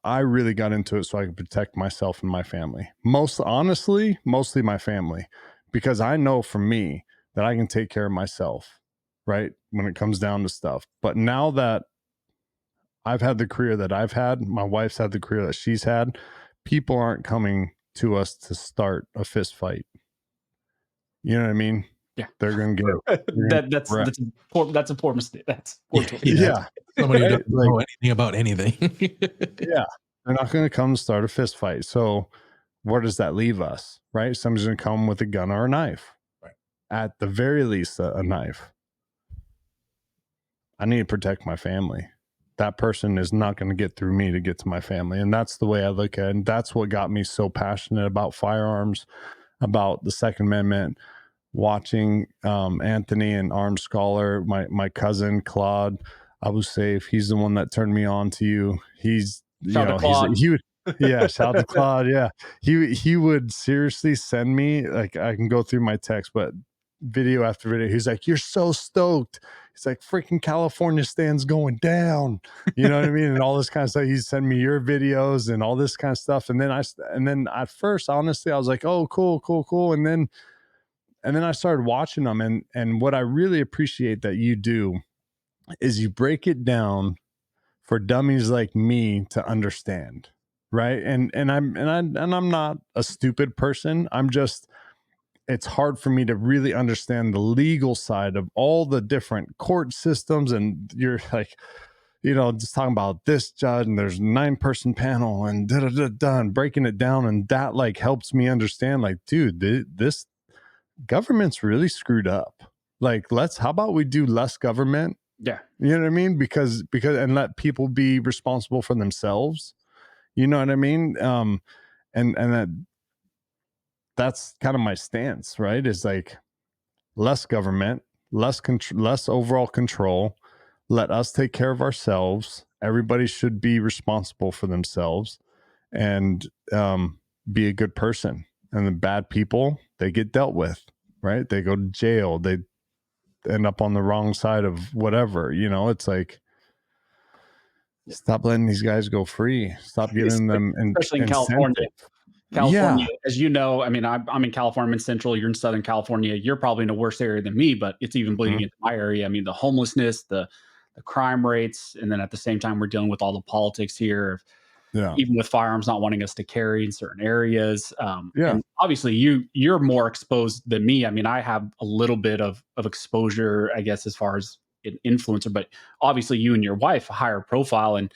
I really got into it so I could protect myself and my family. Mostly my family, because I know for me that I can take care of myself, right? When it comes down to stuff. But now that I've had the career that I've had, my wife's had the career that she's had, people aren't coming to us to start a fist fight. You know what I mean? Yeah. They're going to get that's a poor mistake. That's poor choice. Yeah. Somebody who doesn't know anything about anything. Yeah. They're not going to come start a fist fight. So where does that leave us? Right? Somebody's going to come with a gun or a knife. Right. At the very least, a knife. I need to protect my family. That person is not going to get through me to get to my family. And that's the way I look at it. And that's what got me so passionate about firearms, about the Second Amendment, watching Anthony and Armed Scholar, my cousin, Claude Abu Saif. He's the one that turned me on to you. He's, Shout out to Claude. Yeah, shout out to Claude. Yeah, he would seriously send me, like, I can go through my text, but video after video, he's like, "You're so stoked." He's like, "Freaking California stands going down." You know what I mean? And all this kind of stuff. He'd send me your videos and all this kind of stuff. And then at first, honestly, I was like, "Oh, cool, cool, cool." And then I started watching them, and what I really appreciate that you do is you break it down for dummies like me to understand, right? And I'm not a stupid person. I'm just, it's hard for me to really understand the legal side of all the different court systems, and you're like, just talking about this judge and there's 9-person panel and da da da da, and breaking it down, and that like helps me understand, like, dude, this government's really screwed up. Like, how about we do less government? Yeah. You know what I mean? Because and let people be responsible for themselves. You know what I mean? And that's kind of my stance, right? Is like less government, less overall control. Let us take care of ourselves. Everybody should be responsible for themselves and be a good person. And the bad people, they get dealt with, right? They go to jail. They end up on the wrong side of whatever. It's like, stop letting these guys go free. Stop giving them especially in incentive. California. California, as you know, I mean, I'm in California, I'm in Central, you're in Southern California. You're probably in a worse area than me, but it's even bleeding into my area. I mean, the homelessness, the crime rates, and then at the same time, we're dealing with all the politics here. Even with firearms not wanting us to carry in certain areas. And obviously you're more exposed than me. I mean, I have a little bit of exposure, I guess, as far as an influencer, but obviously you and your wife, a higher profile, and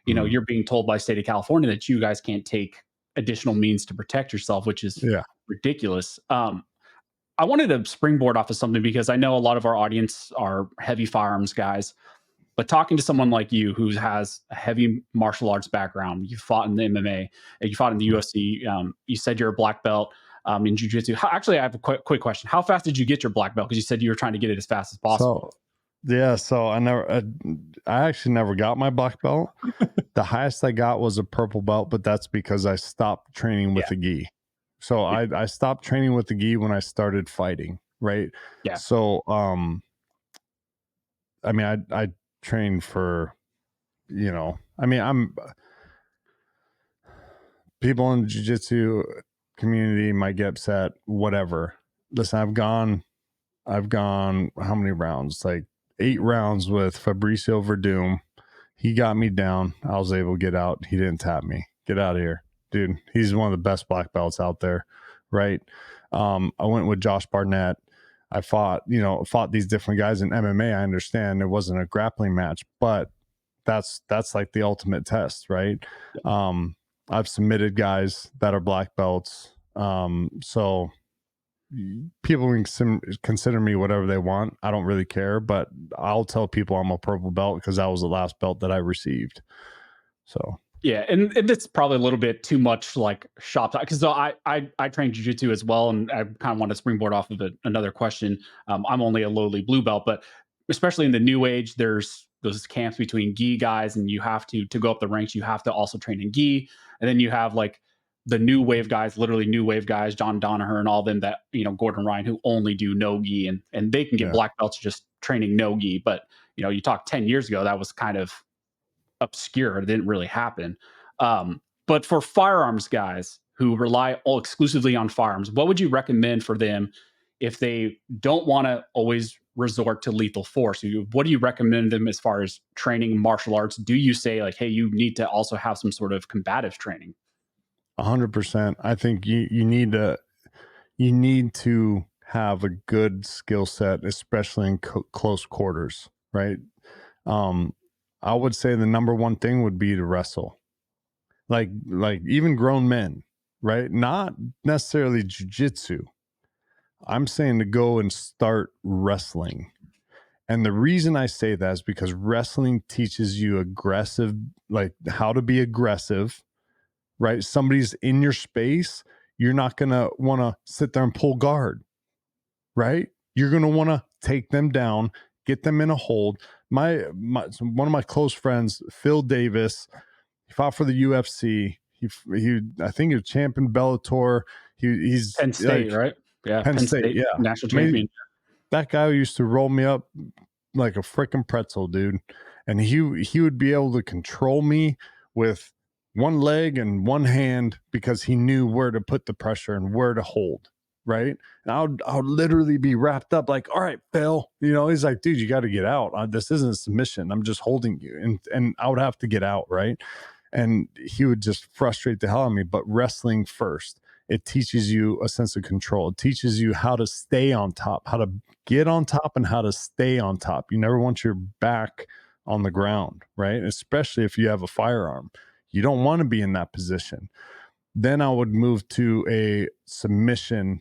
you're being told by state of California that you guys can't take additional means to protect yourself, which is ridiculous. I wanted to springboard off of something because I know a lot of our audience are heavy firearms guys. But talking to someone like you who has a heavy martial arts background, you fought in the MMA, you fought in the UFC, you said you're a black belt in jiu-jitsu. Actually, I have a quick question. How fast did you get your black belt? Because you said you were trying to get it as fast as possible. So I actually never got my black belt. The highest I got was a purple belt, but that's because I stopped training with the gi. So I stopped training with the gi when I started fighting, right? Yeah. So I mean, I trained for, people in the jiu-jitsu community might get upset, whatever. Listen, I've gone how many rounds? Like 8 rounds with Fabricio Verdum. He got me down. I was able to get out. He didn't tap me. Get out of here, dude. He's one of the best black belts out there, right? I went with Josh Barnett. I fought these different guys in MMA. I understand it wasn't a grappling match, but that's like the ultimate test, right? I've submitted guys that are black belts. So people can consider me whatever they want. I don't really care, but I'll tell people I'm a purple belt because that was the last belt that I received. So yeah, and it's probably a little bit too much like shop talk because I train jiu-jitsu as well, and I kind of want to springboard off of another question. I'm only a lowly blue belt, but especially in the new age, there's those camps between gi guys, and you have to go up the ranks, you have to also train in gi, and then you have like the new wave guys, literally new wave guys, John Danaher and all them that, Gordon Ryan, who only do no gi, and they can get black belts just training no gi. But, you talk 10 years ago, that was kind of obscure. It didn't really happen. But for firearms guys who rely exclusively on firearms, what would you recommend for them if they don't want to always resort to lethal force? What do you recommend them as far as training martial arts? Do you say like, hey, you need to also have some sort of combative training? 100%. I think you need to have a good skill set, especially in close quarters, right? I would say the number one thing would be to wrestle, like even grown men, right? Not necessarily jiu-jitsu. I'm saying to go and start wrestling. And the reason I say that is because wrestling teaches you like how to be aggressive, right? Somebody's in your space. You're not going to want to sit there and pull guard, right? You're going to want to take them down, get them in a hold. One of my close friends, Phil Davis, he fought for the UFC. I think he was champion Bellator. He's Penn State, like, right? Yeah, Penn State, yeah, national champion. That guy used to roll me up like a freaking pretzel, dude. And he would be able to control me with one leg and one hand because he knew where to put the pressure and where to hold, right? And I would literally be wrapped up like, all right, Phil. You know, he's like, dude, you got to get out. This isn't a submission. I'm just holding you. And I would have to get out, right? And he would just frustrate the hell out of me. But wrestling first, it teaches you a sense of control. It teaches you how to stay on top, how to get on top and how to stay on top. You never want your back on the ground, right? Especially if you have a firearm. You don't want to be in that position. Then I would move to a submission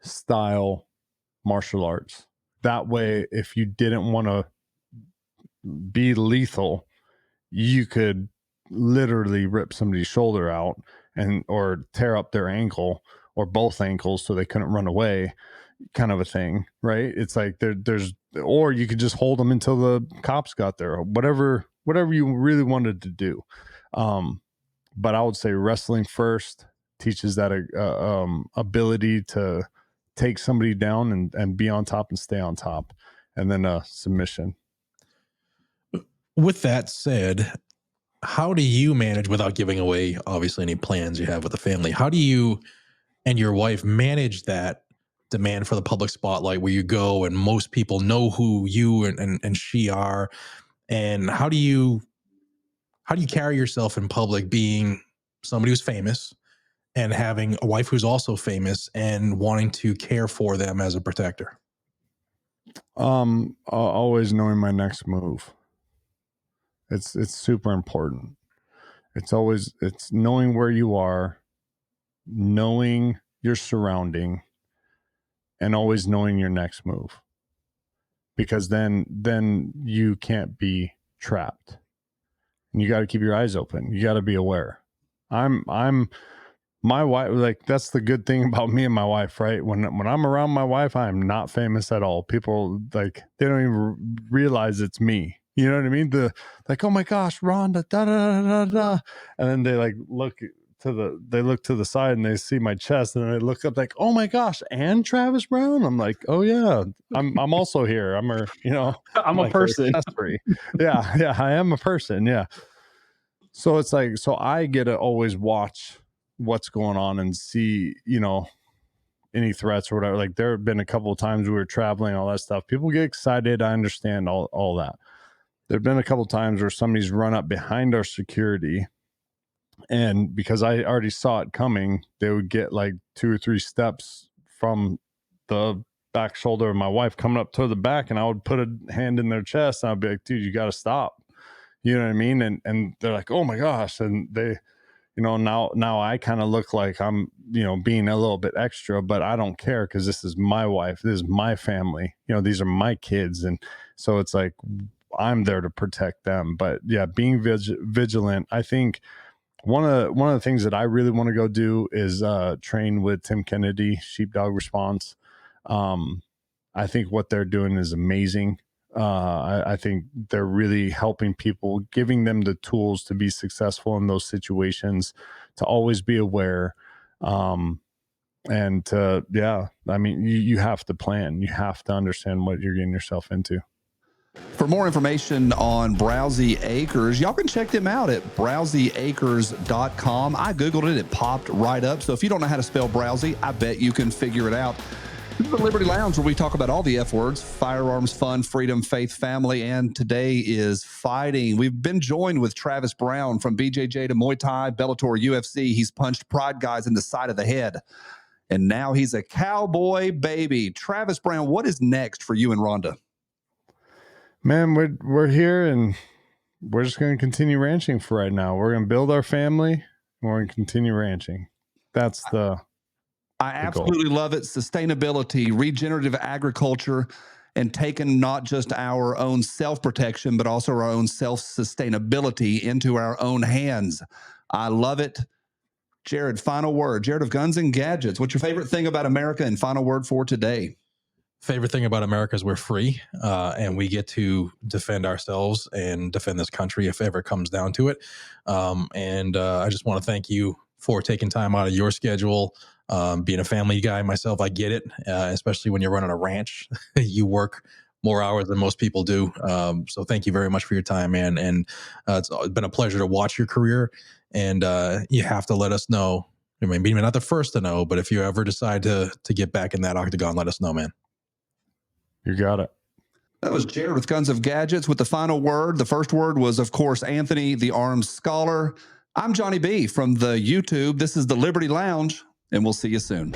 style martial arts. That way, if you didn't want to be lethal, you could literally rip somebody's shoulder out or tear up their ankle or both ankles so they couldn't run away, kind of a thing, right? It's like there's or you could just hold them until the cops got there, or whatever you really wanted to do. But I would say wrestling first teaches that ability to take somebody down and be on top and stay on top, and then submission. With that said, how do you manage, without giving away obviously any plans you have with the family, how do you and your wife manage that demand for the public spotlight where you go and most people know who you and she are? And how do you carry yourself in public being somebody who's famous and having a wife who's also famous and wanting to care for them as a protector? Always knowing my next move. It's super important. It's knowing where you are, knowing your surrounding, and always knowing your next move. Because then you can't be trapped. And you got to keep your eyes open. You got to be aware. I'm my wife, like, that's the good thing about me and my wife, right? When I'm around my wife, I am not famous at all. People, like, they don't even realize it's me. You know what I mean? Like, oh my gosh, Rhonda, da da da da da, and then they look to the side and they see my chest, and then they look up like, oh my gosh, and Travis Browne. I'm like, oh yeah, I'm also here. I'm I'm a person. Yeah, I am a person. Yeah. So it's like, so I get to always watch what's going on and see, any threats or whatever. Like, there have been a couple of times we were traveling, all that stuff. People get excited. I understand all that. There've been a couple of times where somebody's run up behind our security, and because I already saw it coming, they would get like 2 or 3 steps from the back shoulder of my wife coming up to the back, and I would put a hand in their chest and I'd be like, dude, you got to stop. You know what I mean? And they're like, oh my gosh. And they, now I kind of look like I'm, being a little bit extra, but I don't care because this is my wife. This is my family. These are my kids. And so it's like, I'm there to protect them. But yeah, being vigilant. I think one of the things that I really want to go do is train with Tim Kennedy, Sheepdog Response. I think what they're doing is amazing. I think they're really helping people, giving them the tools to be successful in those situations, to always be aware. And you have to plan. You have to understand what you're getting yourself into. For more information on Brousey Acres, y'all can check them out at browseyacres.com. I Googled it. It popped right up. So if you don't know how to spell Brousey, I bet you can figure it out. This is the Liberty Lounge, where we talk about all the F words: firearms, fun, freedom, faith, family, and today is fighting. We've been joined with Travis Browne from BJJ to Muay Thai, Bellator, UFC. He's punched pride guys in the side of the head, and now he's a cowboy baby. Travis Browne, what is next for you and Rhonda? Man, we're here, and we're just going to continue ranching for right now. We're going to build our family, and we're going to continue ranching. That's I absolutely love it. Sustainability, regenerative agriculture, and taking not just our own self-protection, but also our own self-sustainability into our own hands. I love it. Jared, final word. Jared of Guns and Gadgets, what's your favorite thing about America, and final word for today? favorite thing about America is we're free, and we get to defend ourselves and defend this country if ever it comes down to it. I just want to thank you for taking time out of your schedule. Being a family guy myself, I get it, especially when you're running a ranch. You work more hours than most people do. So thank you very much for your time, man. And it's been a pleasure to watch your career. And you have to let us know. I mean, maybe not the first to know, but if you ever decide to get back in that octagon, let us know, man. You got it. That was Jared with Guns of Gadgets with the final word. The first word was, of course, Anthony, the Arms Scholar. I'm Johnny B from the YouTube. This is the Liberty Lounge, and we'll see you soon.